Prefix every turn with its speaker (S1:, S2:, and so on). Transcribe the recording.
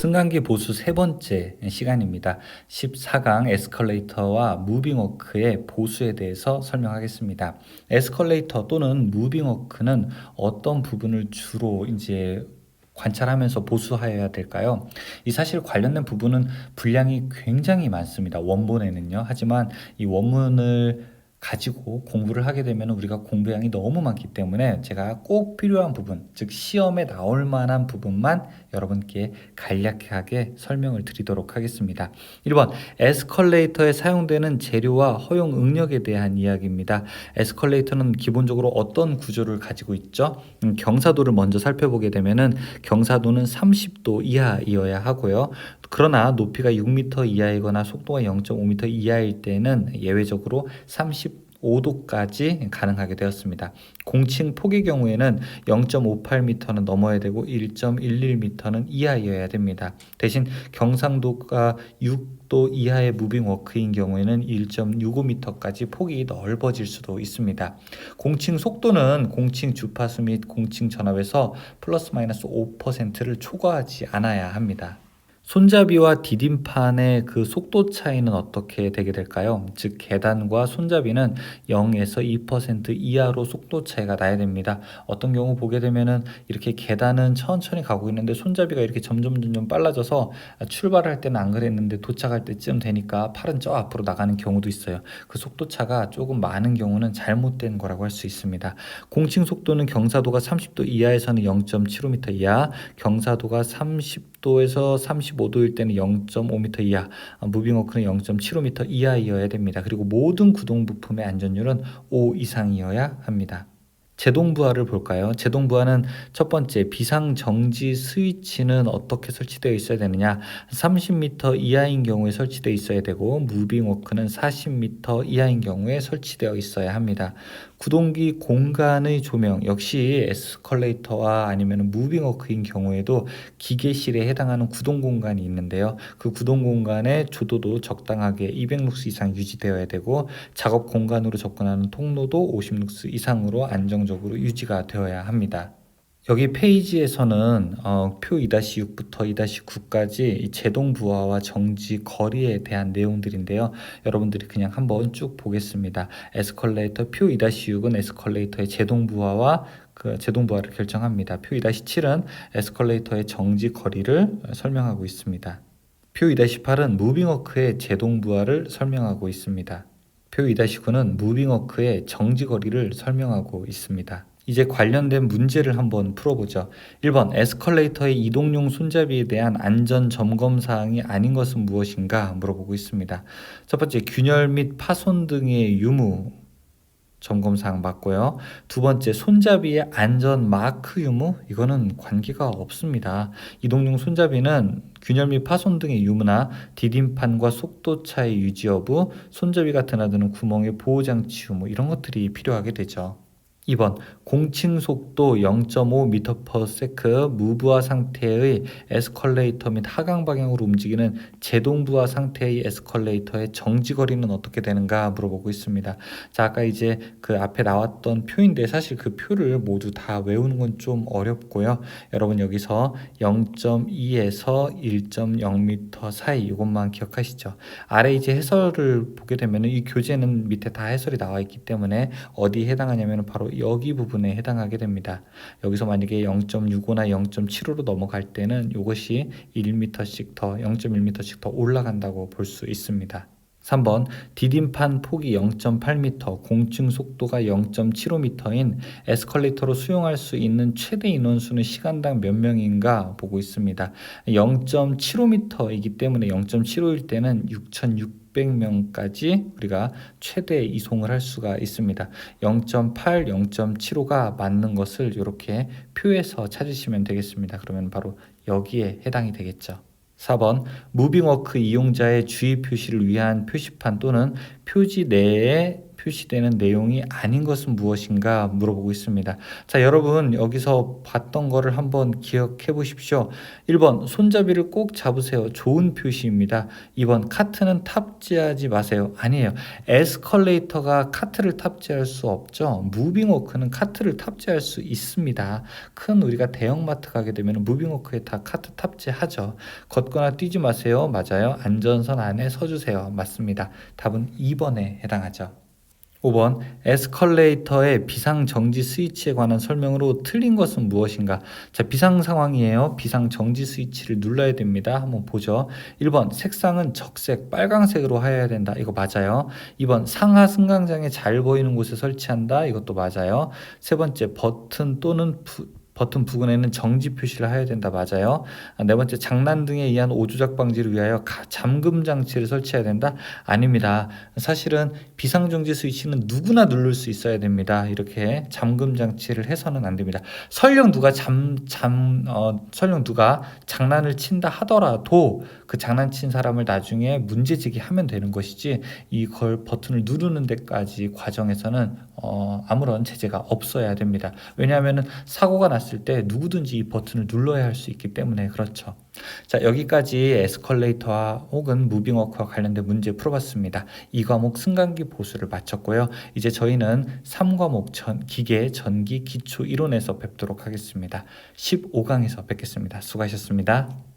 S1: 승강기 보수 세 번째 시간입니다. 14강 에스컬레이터와 무빙워크의 보수에 대해서 설명하겠습니다. 에스컬레이터 또는 무빙워크는 어떤 부분을 주로 이제 관찰하면서 보수하여야 될까요? 이 사실 관련된 부분은 분량이 굉장히 많습니다. 원본에는요. 하지만 이 원문을 가지고 공부를 하게 되면 우리가 공부량이 너무 많기 때문에 제가 꼭 필요한 부분, 즉 시험에 나올 만한 부분만 여러분께 간략하게 설명을 드리도록 하겠습니다. 1번, 에스컬레이터에 사용되는 재료와 허용 응력에 대한 이야기입니다. 에스컬레이터는 기본적으로 어떤 구조를 가지고 있죠? 경사도를 먼저 살펴보게 되면은 경사도는 30도 이하이어야 하고요. 그러나 높이가 6m 이하이거나 속도가 0.5m 이하일 때는 예외적으로 35도까지 가능하게 되었습니다. 공칭 폭의 경우에는 0.58m는 넘어야 되고 1.11m는 이하여야 됩니다. 대신 경상도가 6도 이하의 무빙워크인 경우에는 1.65m까지 폭이 넓어질 수도 있습니다. 공칭 속도는 공칭 주파수 및 공칭 전압에서 플러스 마이너스 5%를 초과하지 않아야 합니다. 손잡이와 디딤판의 그 속도 차이는 어떻게 되게 될까요? 즉 계단과 손잡이는 0에서 2% 이하로 속도 차이가 나야 됩니다. 어떤 경우 보게 되면은 이렇게 계단은 천천히 가고 있는데 손잡이가 이렇게 점점 빨라져서 출발할 때는 안 그랬는데 도착할 때쯤 되니까 팔은 저 앞으로 나가는 경우도 있어요. 그 속도 차가 조금 많은 경우는 잘못된 거라고 할 수 있습니다. 공칭 속도는 경사도가 30도 이하에서는 0.75m 이하, 경사도가 30도에서 35도일 때는 0.5m 이하, 무빙워크는 0.75m 이하이어야 됩니다. 그리고 모든 구동 부품의 안전율은 5 이상이어야 합니다. 제동부하를 볼까요? 제동부하는 첫 번째, 비상정지 스위치는 어떻게 설치되어 있어야 되느냐? 30m 이하인 경우에 설치되어 있어야 되고 무빙워크는 40m 이하인 경우에 설치되어 있어야 합니다. 구동기 공간의 조명 역시 에스컬레이터와 아니면 무빙워크인 경우에도 기계실에 해당하는 구동 공간이 있는데요. 그 구동 공간의 조도도 적당하게 200룩스 이상 유지되어야 되고 작업 공간으로 접근하는 통로도 50룩스 이상으로 안정적으로 유지가 되어야 합니다. 여기 페이지에서는 표 2-6부터 2-9까지 제동 부하와 정지 거리에 대한 내용들인데요. 여러분들이 그냥 한번 쭉 보겠습니다. 에스컬레이터 표 2-6은 에스컬레이터의 제동 부하와 그 제동 부하를 결정합니다. 표 2-7은 에스컬레이터의 정지 거리를 설명하고 있습니다. 표 2-8은 무빙워크의 제동 부하를 설명하고 있습니다. 표 2-9는 무빙워크의 정지 거리를 설명하고 있습니다. 이제 관련된 문제를 한번 풀어보죠. 1번, 에스컬레이터의 이동용 손잡이에 대한 안전 점검 사항이 아닌 것은 무엇인가 물어보고 있습니다. 첫 번째, 균열 및 파손 등의 유무 점검 사항 맞고요. 두 번째, 손잡이의 안전 마크 유무, 이거는 관계가 없습니다. 이동용 손잡이는 균열 및 파손 등의 유무나 디딤판과 속도 차이 유지 여부, 손잡이가 드나드는 구멍의 보호장치 유무, 이런 것들이 필요하게 되죠. 2번, 공칭 속도 0.5m/s 무부하 상태의 에스컬레이터 및 하강 방향으로 움직이는 제동부하 상태의 에스컬레이터의 정지 거리는 어떻게 되는가 물어보고 있습니다. 자, 아까 이제 그 앞에 나왔던 표인데 사실 그 표를 모두 다 외우는 건 좀 어렵고요. 여러분 여기서 0.2에서 1.0m 사이 이것만 기억하시죠. 아래 이제 해설을 보게 되면 이 교재는 밑에 다 해설이 나와 있기 때문에 어디에 해당하냐면 바로 여기 부분에 해당하게 됩니다. 여기서 만약에 0.65나 0.75로 넘어갈 때는 이것이 1m씩 더 0.1m씩 더 올라간다고 볼 수 있습니다. 3번, 디딤판 폭이 0.8m, 공층 속도가 0.75m인 에스컬레이터로 수용할 수 있는 최대 인원수는 시간당 몇 명인가 보고 있습니다. 0.75m이기 때문에 0.75일 때는 6,600명까지 우리가 최대 이송을 할 수가 있습니다. 0.8, 0.75가 맞는 것을 이렇게 표에서 찾으시면 되겠습니다. 그러면 바로 여기에 해당이 되겠죠. 4번, 무빙워크 이용자의 주의 표시를 위한 표시판 또는 표지 내에 표시되는 내용이 아닌 것은 무엇인가 물어보고 있습니다. 자, 여러분 여기서 봤던 거를 한번 기억해 보십시오. 1번 손잡이를 꼭 잡으세요. 좋은 표시입니다. 2번 카트는 탑재하지 마세요. 아니에요. 에스컬레이터가 카트를 탑재할 수 없죠. 무빙워크는 카트를 탑재할 수 있습니다. 큰 우리가 대형마트 가게 되면 무빙워크에 다 카트 탑재하죠. 걷거나 뛰지 마세요. 맞아요. 안전선 안에 서주세요. 맞습니다. 답은 2번에 해당하죠. 5번 에스컬레이터의 비상정지 스위치에 관한 설명으로 틀린 것은 무엇인가? 자, 비상 상황이에요. 비상정지 스위치를 눌러야 됩니다. 한번 보죠. 1번 색상은 적색 빨강색으로 하여야 된다. 이거 맞아요. 2번 상하 승강장에 잘 보이는 곳에 설치한다. 이것도 맞아요. 세 번째 버튼 또는 버튼 부근에는 정지 표시를 해야 된다. 맞아요. 네 번째 장난 등에 의한 오조작 방지를 위하여 잠금 장치를 설치해야 된다. 아닙니다. 사실은 비상정지 스위치는 누구나 누를 수 있어야 됩니다. 이렇게 잠금 장치를 해서는 안 됩니다. 설령 누가 설령 누가 장난을 친다 하더라도 그 장난친 사람을 나중에 문제 제기하면 되는 것이지 이걸 버튼을 누르는 데까지 과정에서는 아무런 제재가 없어야 됩니다. 왜냐하면 사고가 났을 때 누구든지 이 버튼을 눌러야 할 수 있기 때문에 그렇죠. 자, 여기까지 에스컬레이터와 혹은 무빙워크와 관련된 문제 풀어봤습니다. 2과목 승강기 보수를 마쳤고요. 이제 저희는 3과목 기계, 전기, 기초 이론에서 뵙도록 하겠습니다. 15강에서 뵙겠습니다. 수고하셨습니다.